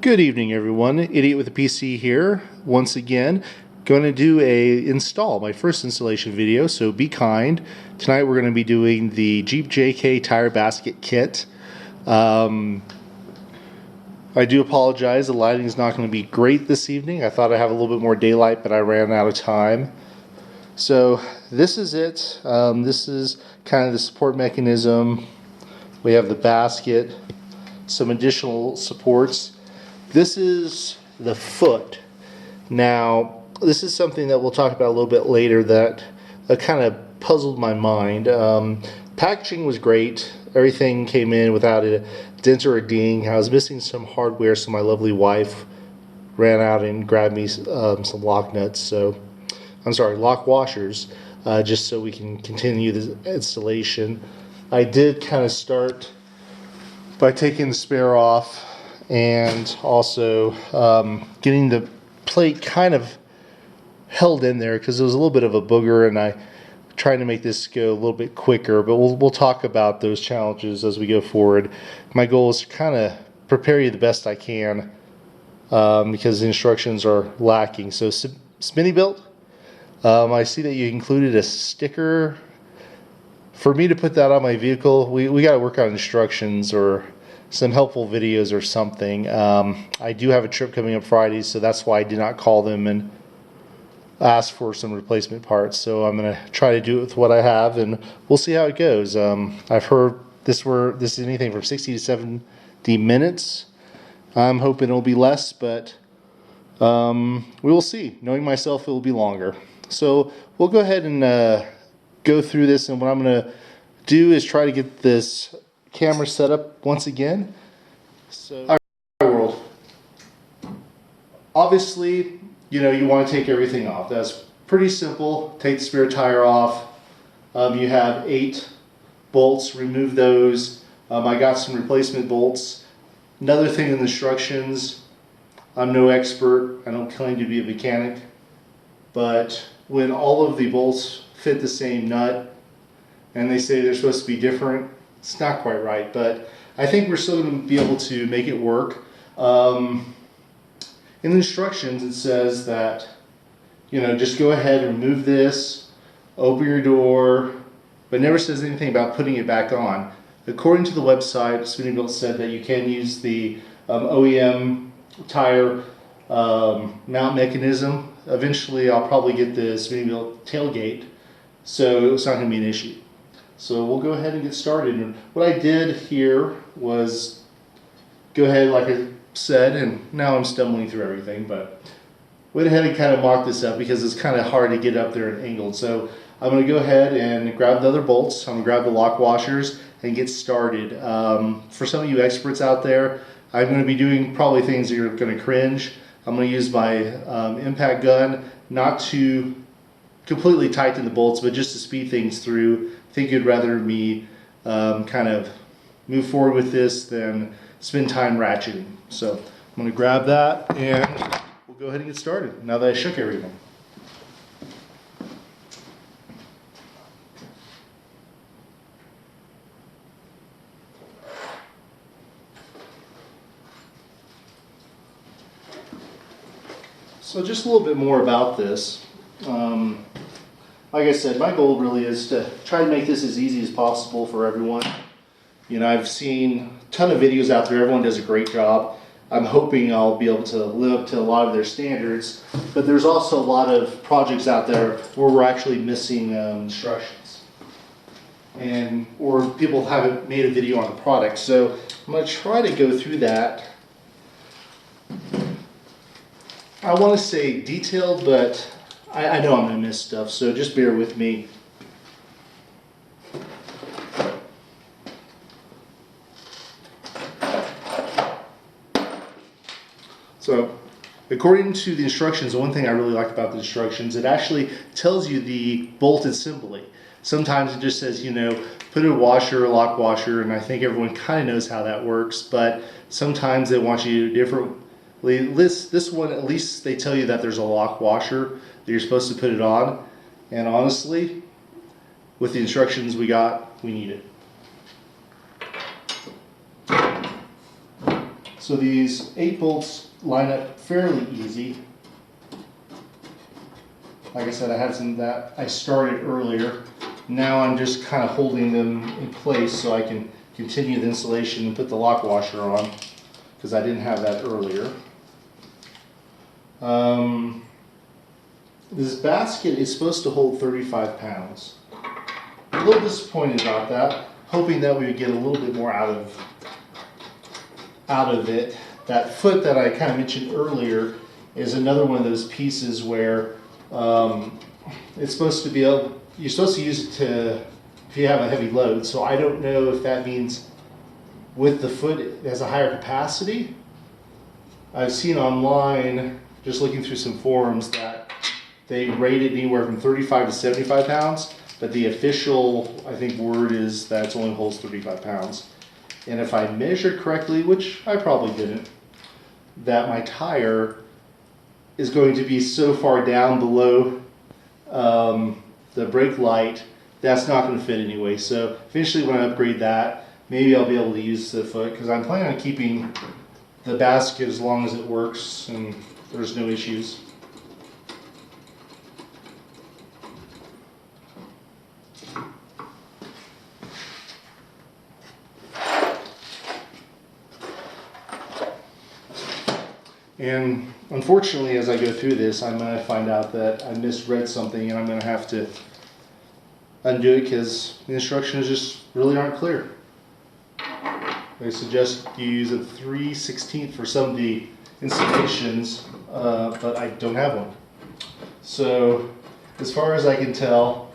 Good evening, everyone. Idiot with a PC here. Once again, going to do my first installation video, so be kind. Tonight we're going to be doing the Jeep JK tire basket kit. I do apologize, the lighting is not going to be great this evening. I thought I'd have a little bit more daylight, but I ran out of time. So this is it. This is kind of the support mechanism. We have the basket, some additional supports. This is the foot. Now, this is something that we'll talk about a little bit later that kind of puzzled my mind. Packaging was great. Everything came in without a dent or a ding. I was missing some hardware, so my lovely wife ran out and grabbed me some lock nuts. Lock washers, just so we can continue the installation. I did kind of start by taking the spare off and also getting the plate kind of held in there because it was a little bit of a booger, and I tried to make this go a little bit quicker, but we'll talk about those challenges as we go forward. My goal is to kind of prepare you the best I can because the instructions are lacking. So Smittybilt, I see that you included a sticker for me to put that on my vehicle. We got to work on instructions or some helpful videos or something. I do have a trip coming up Friday, so that's why I did not call them and ask for some replacement parts. So I'm going to try to do it with what I have, and we'll see how it goes. I've heard this is anything from 60 to 70 minutes. I'm hoping it'll be less, but we will see. Knowing myself, it will be longer. So we'll go ahead and go through this, and what I'm going to do is try to get this camera set up once again. So, all right, world. Obviously, you want to take everything off. That's pretty simple. Take the spare tire off. You have 8 bolts. Remove those. I got some replacement bolts. Another thing in the instructions, I'm no expert. I don't claim to be a mechanic, but when all of the bolts fit the same nut and they say they're supposed to be different, it's not quite right, but I think we're still going to be able to make it work. In the instructions, it says that, just go ahead and remove this, open your door, but it never says anything about putting it back on. According to the website, Smittybilt said that you can use the OEM tire mount mechanism. Eventually, I'll probably get the Smittybilt tailgate, so it's not going to be an issue. So we'll go ahead and get started. And what I did here was go ahead, like I said, and now I'm stumbling through everything, but went ahead and kind of mocked this up because it's kind of hard to get up there and angled. So I'm going to go ahead and grab the other bolts. I'm going to grab the lock washers and get started. For some of you experts out there, I'm going to be doing probably things that you're going to cringe. I'm going to use my impact gun, not to completely tighten the bolts, but just to speed things through. I think you'd rather me kind of move forward with this than spend time ratcheting. So I'm going to grab that and we'll go ahead and get started now that I shook everything. So just a little bit more about this. Like I said, my goal really is to try to make this as easy as possible for everyone. I've seen a ton of videos out there. Everyone does a great job. I'm hoping I'll be able to live up to a lot of their standards, but there's also a lot of projects out there where we're actually missing instructions, or people haven't made a video on the product. So I'm going to try to go through that. I want to say detailed, but I know I'm going to miss stuff, so just bear with me. So, according to the instructions, the one thing I really like about the instructions, it actually tells you the bolt assembly. Sometimes it just says, put a washer, a lock washer, and I think everyone kind of knows how that works, but sometimes they want you to do different. This one, at least they tell you that there's a lock washer that you're supposed to put it on, and honestly, with the instructions we got, we need it. So these 8 bolts line up fairly easy. Like I said, I had some that I started earlier. Now I'm just kind of holding them in place so I can continue the installation and put the lock washer on, because I didn't have that earlier. This basket is supposed to hold 35 pounds. A little disappointed about that, hoping that we would get a little bit more out of it. That foot that I kind of mentioned earlier is another one of those pieces where it's supposed to be able, you're supposed to use it to, if you have a heavy load. So I don't know if that means with the foot it has a higher capacity. I've seen online, just looking through some forums, that they rate it anywhere from 35 to 75 pounds, but the official, I think, word is that it only holds 35 pounds. And if I measured correctly, which I probably didn't, that my tire is going to be so far down below the brake light, that's not going to fit anyway. So eventually when I upgrade that, maybe I'll be able to use the foot, because I'm planning on keeping the basket as long as it works and there's no issues. And unfortunately, as I go through this, I'm going to find out that I misread something and I'm going to have to undo it because the instructions just really aren't clear. They suggest you use a 3/16 for some of the installations, but I don't have one. So as far as I can tell,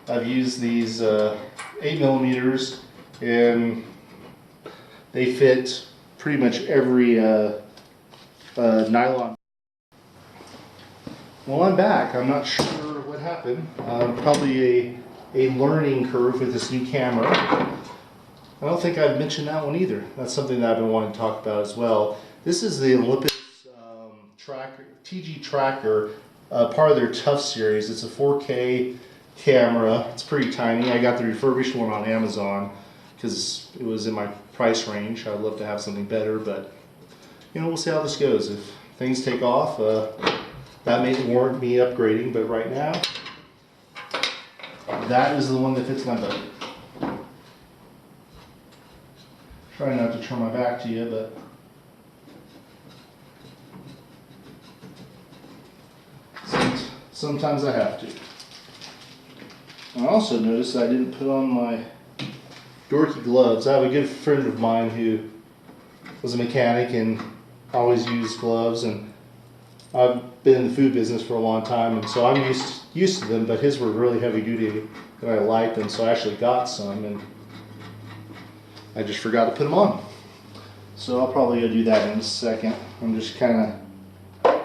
I've used these 8mm and they fit pretty much every nylon. Well, I'm back. I'm not sure what happened. Probably a learning curve with this new camera. I don't think I've mentioned that one either. That's something that I've been wanting to talk about as well. This is the Olympus tracker, TG Tracker, part of their Tough series. It's a 4K camera. It's pretty tiny. I got the refurbished one on Amazon because it was in my price range. I'd love to have something better, but you know, we'll see how this goes. If things take off, that may warrant me upgrading, but right now, that is the one that fits my budget. Try not to turn my back to you, but sometimes I have to. I also noticed I didn't put on my dorky gloves. I have a good friend of mine who was a mechanic and always used gloves, and I've been in the food business for a long time, and so I'm used to them, but his were really heavy duty and I liked them, so I actually got some and I just forgot to put them on. So I'll probably go do that in a second. I'm just kind of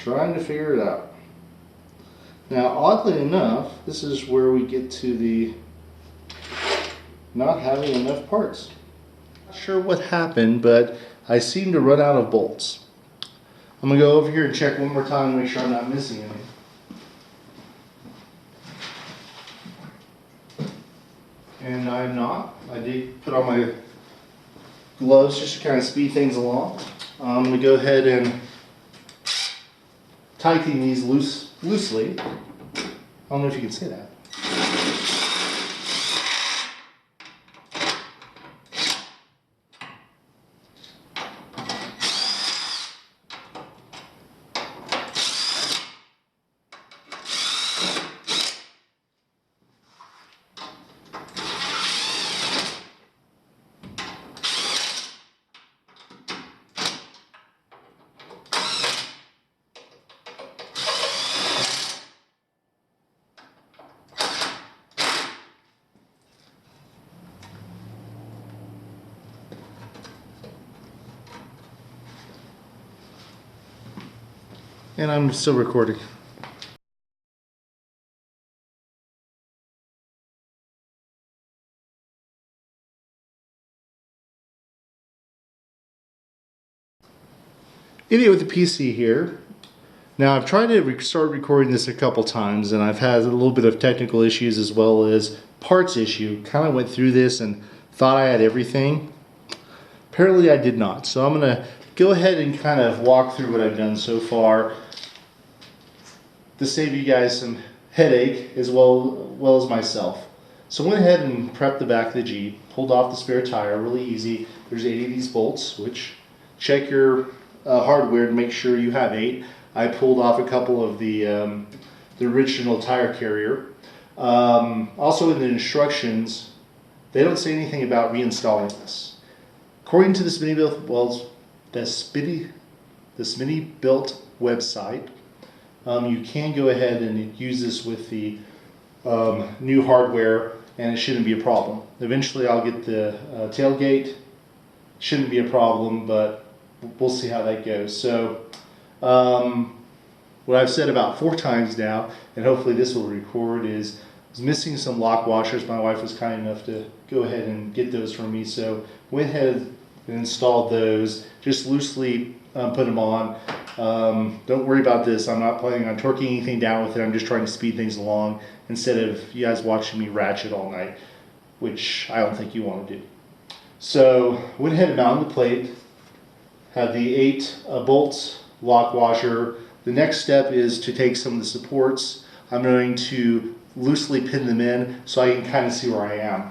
trying to figure it out. Now, oddly enough, this is where we get to the not having enough parts. Not sure what happened, but I seem to run out of bolts. I'm going to go over here and check one more time to make sure I'm not missing any. And I'm not. I did put on my gloves just to kind of speed things along. I'm going to go ahead and tighten these loosely. I don't know if you can see that. And I'm still recording. Idiot with the PC here. Now I've tried to start recording this a couple times and I've had a little bit of technical issues as well as parts issue. Kind of went through this and thought I had everything. Apparently I did not. So I'm going to go ahead and kind of walk through what I've done so far to save you guys some headache as well as myself. So I went ahead and prepped the back of the Jeep, pulled off the spare tire, really easy. There's 8 of these bolts, which check your hardware to make sure you have 8. I pulled off a couple of the original tire carrier. Also in the instructions, they don't say anything about reinstalling this. According to the Smittybilt, well, the Smittybilt website, you can go ahead and use this with the new hardware and it shouldn't be a problem. Eventually I'll get the tailgate. Shouldn't be a problem, but we'll see how that goes. So what I've said about 4 times now, and hopefully this will record, is I was missing some lock washers. My wife was kind enough to go ahead and get those for me, so went ahead and installed those. Just loosely put them on. Don't worry about this. I'm not planning on torquing anything down with it. I'm just trying to speed things along instead of you guys watching me ratchet all night, which I don't think you want to do. So went ahead and mounted the plate. Had the 8 bolts, lock washer. The next step is to take some of the supports. I'm going to loosely pin them in so I can kind of see where I am.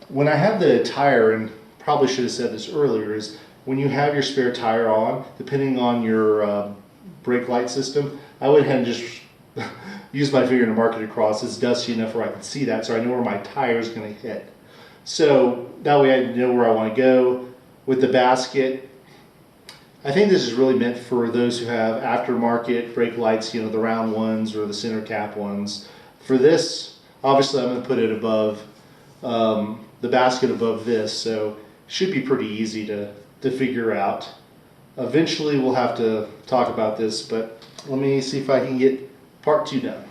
When I have the tire, and probably should have said this earlier, is when you have your spare tire on, depending on your brake light system, I went ahead and just use my finger to mark it across. It's dusty enough where I can see that, so I know where my tire is going to hit. So that way I know where I want to go. With the basket, I think this is really meant for those who have aftermarket brake lights, you know, the round ones or the center cap ones. For this, obviously I'm going to put it above, the basket above this, so it should be pretty easy to figure out. Eventually we'll have to talk about this, but let me see if I can get part 2 done.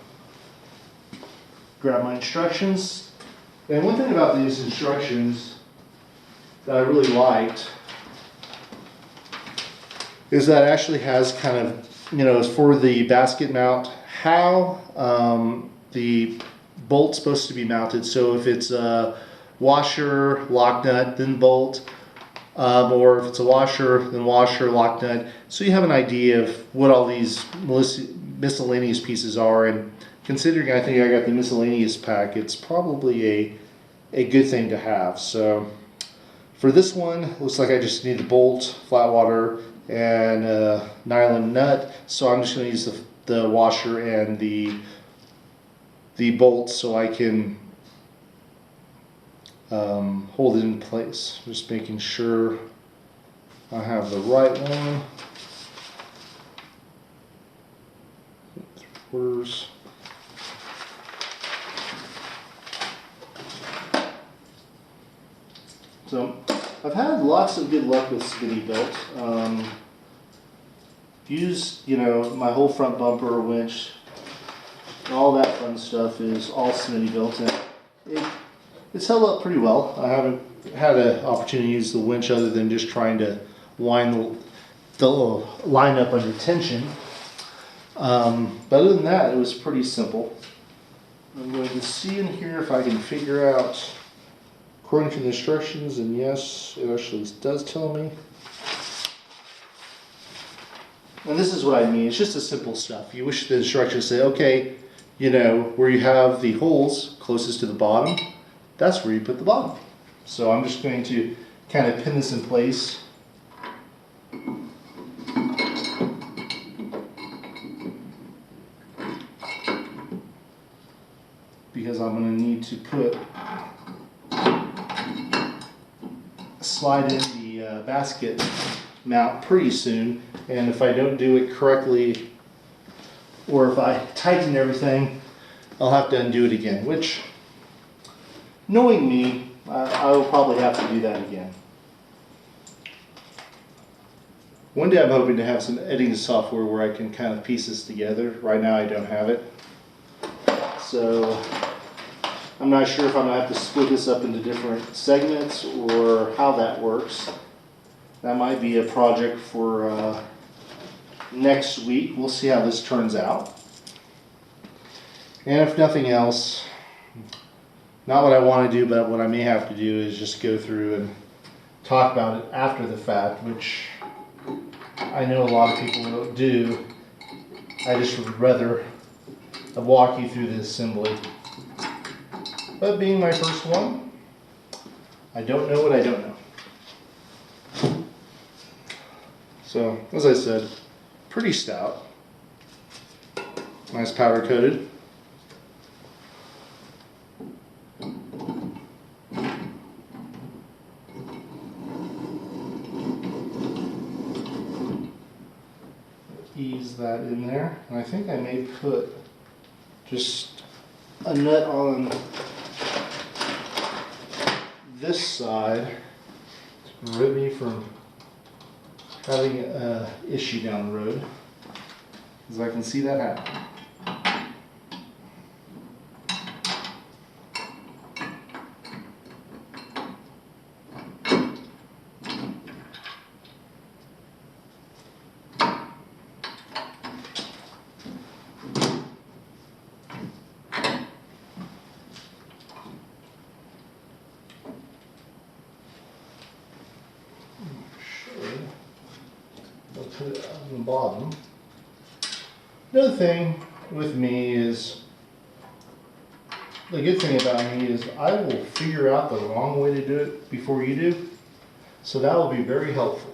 Grab my instructions. And one thing about these instructions that I really liked is that it actually has kind of, you know, for the basket mount, how the bolt's supposed to be mounted. So if it's a washer, lock nut, then bolt, or if it's a washer, then washer, lock nut. So you have an idea of what all these miscellaneous pieces are. And considering I think I got the miscellaneous pack, it's probably a good thing to have. So for this one, looks like I just need the bolt, flat water, and a nylon nut. So I'm just going to use the washer and the bolt so I can hold it in place. Just making sure I have the right one. 3/4. So I've had lots of good luck with Smittybilt. Used, you know, my whole front bumper, winch, all that fun stuff is all Smittybilt, and it's held up pretty well. I haven't had an opportunity to use the winch other than just trying to wind the line up under tension. But other than that, it was pretty simple. I'm going to see in here if I can figure out, according to the instructions, and yes, it actually does tell me. And this is what I mean. It's just the simple stuff. You wish the instructions say, okay, you know, where you have the holes closest to the bottom, that's where you put the bottom. So I'm just going to kind of pin this in place. Because I'm going to need to slide in the basket mount pretty soon, and if I don't do it correctly, or if I tighten everything, I'll have to undo it again, which, knowing me, I will probably have to do that again. One day I'm hoping to have some editing software where I can kind of piece this together. Right now I don't have it. So I'm not sure if I'm going to have to split this up into different segments or how that works. That might be a project for next week. We'll see how this turns out. And if nothing else, not what I want to do, but what I may have to do is just go through and talk about it after the fact, which I know a lot of people don't do. I just would rather walk you through the assembly. But being my first one, I don't know what I don't know. So, as I said, pretty stout. Nice powder coated. Ease that in there, and I think I may put just a nut on this side to prevent me from having an issue down the road, because I can see that happen. I'll put it on the bottom. Another thing with me is, the good thing about me is I will figure out the wrong way to do it before you do. So that will be very helpful.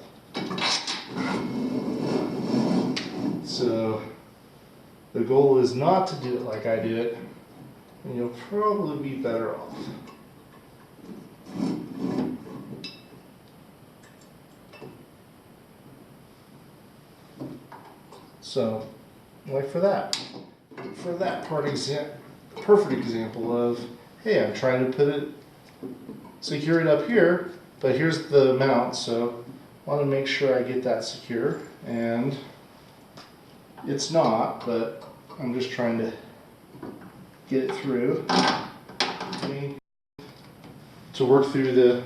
So the goal is not to do it like I do it, and you'll probably be better off. So, like for that part perfect example of, hey, I'm trying to put it, secure it up here, but here's the mount, so I want to make sure I get that secure, and it's not, but I'm just trying to get it through to work through the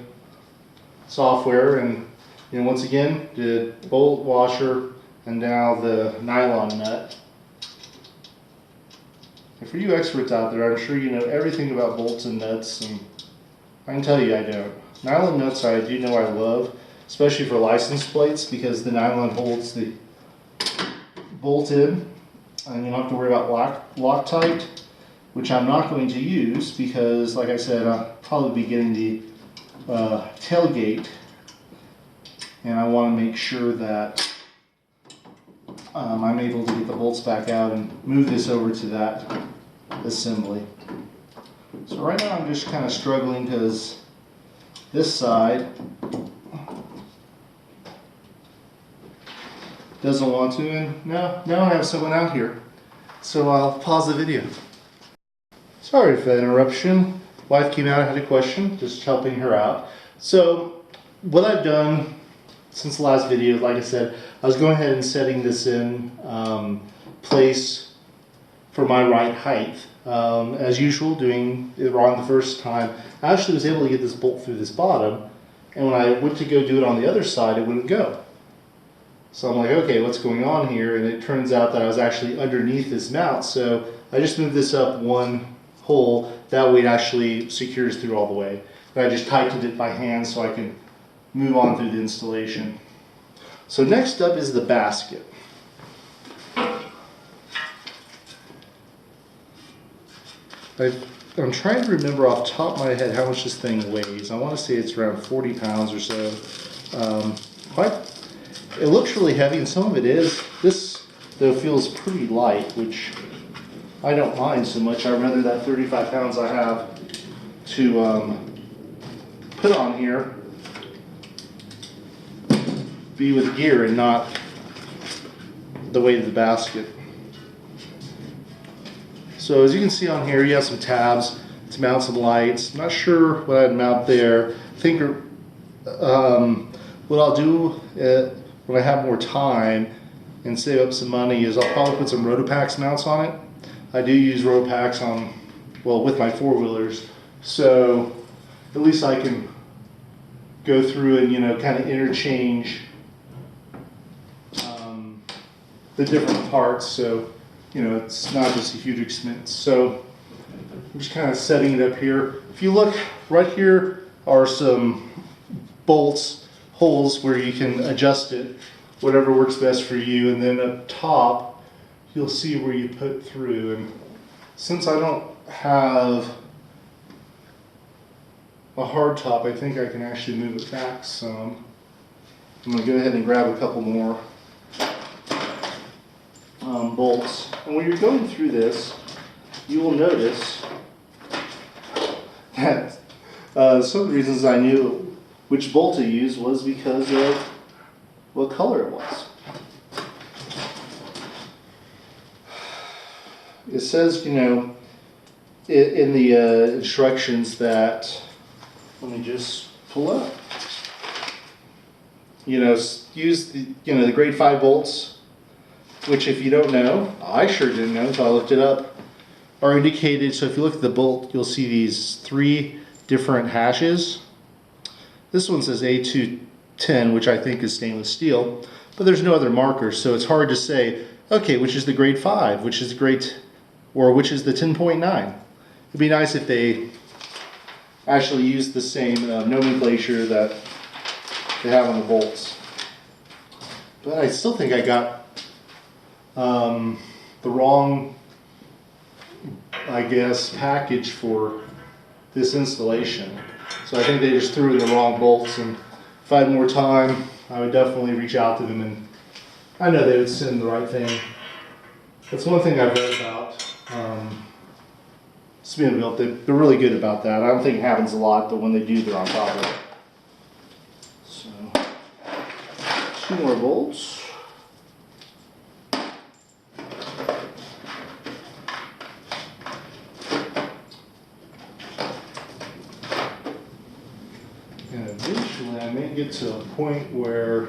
software. And once again, the bolt washer and now the nylon nut. And for you experts out there, I'm sure you know everything about bolts and nuts, and I can tell you I don't. Nylon nuts I do know I love, especially for license plates, because the nylon holds the bolt in, and you don't have to worry about Loctite, which I'm not going to use because, like I said, I'll probably be getting the tailgate, and I want to make sure that I'm able to get the bolts back out and move this over to that assembly. So right now I'm just kind of struggling because this side doesn't want to, and now I have someone out here. So I'll pause the video. Sorry for that interruption. Wife came out and had a question, just helping her out. So what I've done since the last video, like I said, I was going ahead and setting this in place for my right height. As usual, doing it wrong the first time. I actually was able to get this bolt through this bottom, and when I went to go do it on the other side, it wouldn't go. So I'm like, okay, what's going on here? And it turns out that I was actually underneath this mount, so I just moved this up one hole. That way it actually secures through all the way. And I just tightened it by hand so I can move on through the installation. So next up is the basket. I'm trying to remember off the top of my head how much this thing weighs. I want to say it's around 40 pounds or so. It looks really heavy, and some of it is. This, though, feels pretty light, which I don't mind so much. I'd rather that 35 pounds I have to put on here be with gear and not the weight of the basket. So as you can see on here, you have some tabs to mount some lights. I'm not sure what I'd mount there. I think what I'll do when I have more time and save up some money is I'll probably put some Rotopax mounts on it. I do use Rotopax on, well, with my four-wheelers, so at least I can go through and kind of interchange the different parts, so you know it's not just a huge expense. So I'm just kind of setting it up here. If you look right here are some bolts, holes where you can adjust it, whatever works best for you, and then up top you'll see where you put through. And since I don't have a hard top, I think I can actually move it back some. I'm going to go ahead and grab a couple more bolts. And when you're going through this, you will notice that some of the reasons I knew which bolt to use was because of what color it was. It says, you know, in the instructions that, let me just pull up, you know, use the, you know, the grade 5 bolts, which if you don't know, I sure didn't know until I looked it up, are indicated. So if you look at the bolt, you'll see these 3 different hashes. This one says A210, which I think is stainless steel, but there's no other markers, so it's hard to say, okay, which is the grade 5, which is the grade, or which is the 10.9. It'd be nice if they actually use the same nomenclature that they have on the bolts. But I still think I got the wrong, I guess, package for this installation. So I think they just threw in the wrong bolts, and if I had more time, I would definitely reach out to them, and I know they would send the right thing. That's one thing I've read about Smittybilt. They're really good about that. I don't think it happens a lot, but when they do, they're on top of it. So, 2 more bolts. And eventually I may get to a point where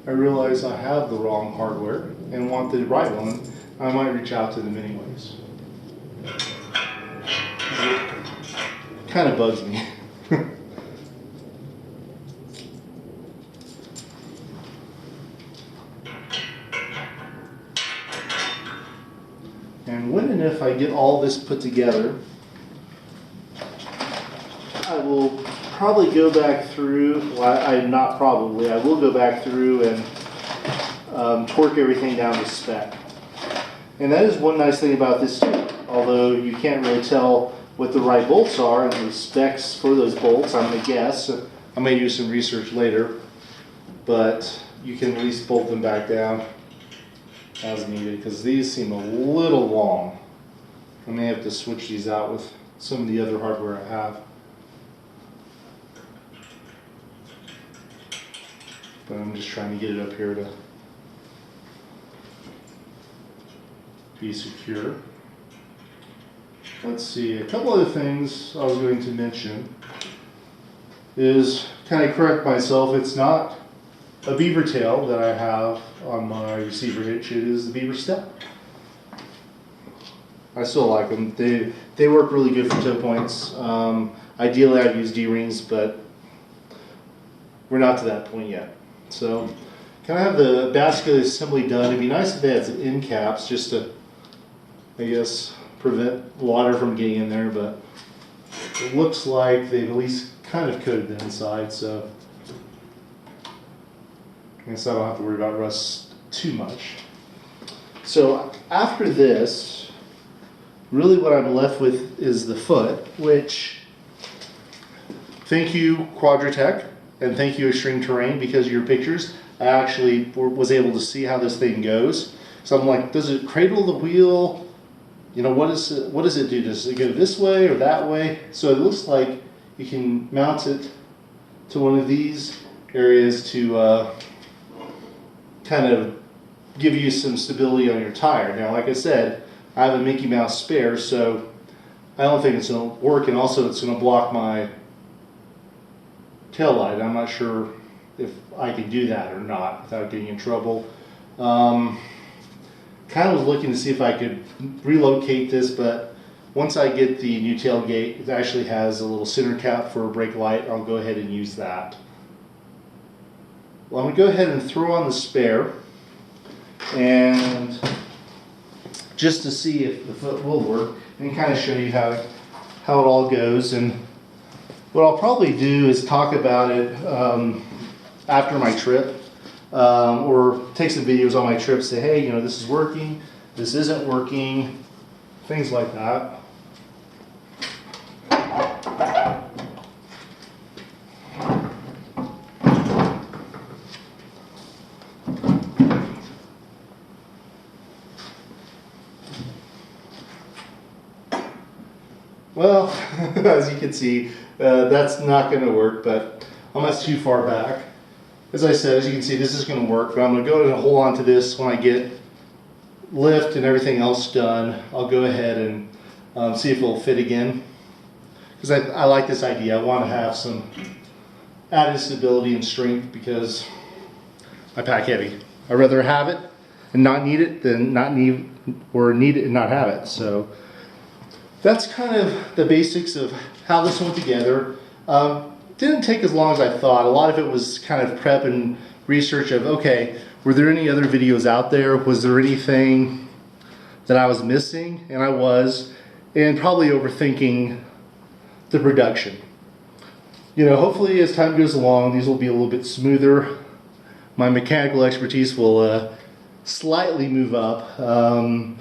I realize I have the wrong hardware and want the right one. I might reach out to them anyways. It kind of bugs me. And when and if I get all this put together, I will probably go back through, I will go back through and torque everything down to spec. And that is one nice thing about this too. Although you can't really tell what the right bolts are and the specs for those bolts, I'm going to guess. I may do some research later, but you can at least bolt them back down as needed, because these seem a little long. I may have to switch these out with some of the other hardware I have. But I'm just trying to get it up here to be secure. Let's see, a couple other things I was going to mention is, kind of correct myself, it's not a beaver tail that I have on my receiver hitch, it is the beaver step. I still like them. They work really good for toe points. Ideally I'd use D-rings, but we're not to that point yet. So, kind of have the basket assembly done. It'd be nice if they had some end caps just to, I guess, prevent water from getting in there, but it looks like they've at least kind of coated the inside, so I guess I don't have to worry about rust too much. So after this, really what I'm left with is the foot, which, thank you Quadratech, and thank you Extreme Terrain, because of your pictures, I actually was able to see how this thing goes. So I'm like, does it cradle the wheel? You know, what does it do? Does it go this way or that way? So it looks like you can mount it to one of these areas to kind of give you some stability on your tire. Now, like I said, I have a Mickey Mouse spare, so I don't think it's going to work, and also it's going to block my tail light. I'm not sure if I can do that or not without getting in trouble. Kind of was looking to see if I could relocate this, but once I get the new tailgate, it actually has a little center cap for a brake light. I'll go ahead and use that. Well, I'm going to go ahead and throw on the spare. and just to see if the foot will work and kind of show you how it all goes. And what I'll probably do is talk about it after my trip, or take some videos on my trip, say, hey, you know, this is working, this isn't working, things like that. Well, as you can see, that's not going to work, but I'm not too far back. As I said, as you can see, this is going to work, but I'm going to go ahead and hold on to this when I get lift and everything else done. I'll go ahead and see if it'll fit again, because I like this idea. I want to have some added stability and strength because I pack heavy. I'd rather have it and not need it than not need, or need it and not have it. So that's kind of the basics of how this went together. Didn't take as long as I thought. A lot of it was kind of prep and research of, okay, were there any other videos out there? Was there anything that I was missing? And I was, and probably overthinking the production. You know, hopefully as time goes along, these will be a little bit smoother. My mechanical expertise will slightly move up. I'm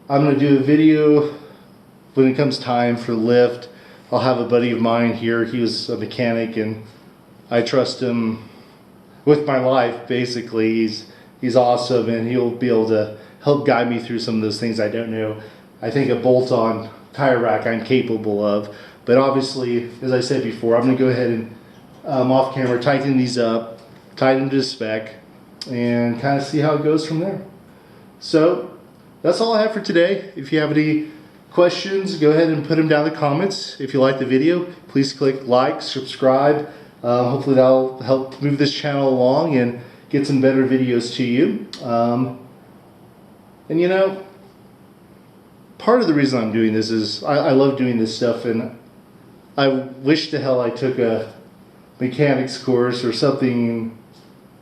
going to do a video when it comes time for lift. I'll have a buddy of mine here. He was a mechanic and I trust him with my life, basically. He's awesome, and he'll be able to help guide me through some of those things I don't know. I think a bolt-on tire rack I'm capable of, but obviously, as I said before, I'm going to go ahead and off camera tighten these up, tighten them to spec, and kind of see how it goes from there. So that's all I have for today. If you have any questions, go ahead and put them down in the comments. If you like the video, please click like, subscribe. Hopefully that'll help move this channel along and get some better videos to you. And you know, part of the reason I'm doing this is I love doing this stuff, and I wish to hell I took a mechanics course or something in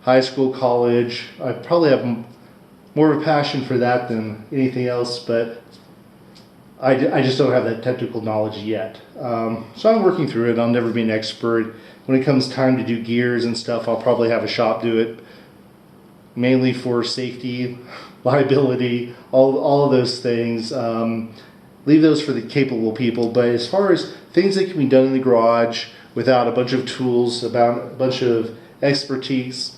high school, college. I probably have more of a passion for that than anything else, but I just don't have that technical knowledge yet. So I'm working through it. I'll never be an expert. When it comes time to do gears and stuff, I'll probably have a shop do it, mainly for safety, liability, all of those things. Leave those for the capable people. But as far as things that can be done in the garage without a bunch of tools, about a bunch of expertise,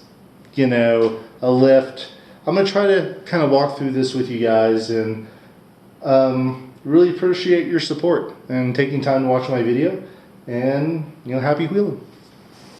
you know, a lift, I'm going to try to kind of walk through this with you guys, and really appreciate your support and taking time to watch my video, and, you know, happy wheeling.